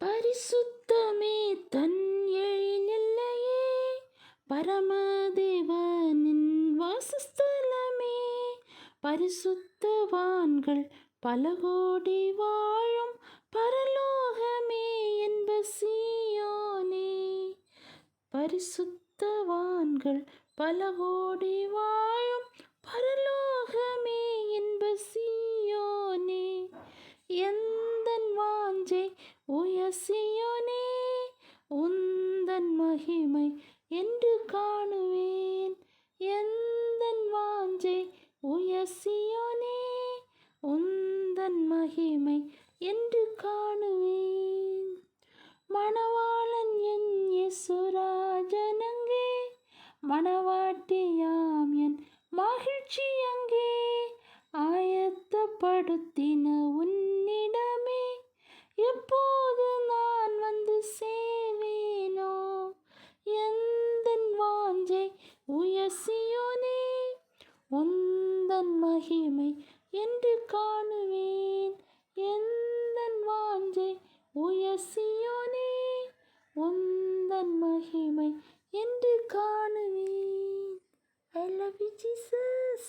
பரிசுத்தமே தன் எழிலெல்லையே, பரமதேவனின் வாசஸ்தலமே. பரிசுத்தவான்கள் பல கோடி வாழும் பரலோகமே என்ப சீயோனே. பரிசுத்தவான்கள் பல கோடி வாழும் பரலோகமே என்ப சீயோனே. எந்தன் வாஞ்சை உயர் சீயோனே, உந்தன் மகிமை என்று காணுவேன். எந்தன் வாஞ்சை உயர் சீயோனே, உந்தன் மகிமை என்று காணுவேன். மணவாளன் என் இயேசுராஜனங்கே, மணவாட்டியாம் என் மகிழ்ச்சி அங்கே. ஆயத்தப்படுத்தின உன்னிடமே எப்போது நான் வந்து சேவேனோ. எந்தன் வாஞ்சை உயர் சீயோனே, உந்தன் மகிமை என்று காணுவேன். எந்தன் வாஞ்சை உயர் சீயோனே, உந்தன் மகிமை என்று காணுவேன். I love you, Jesus.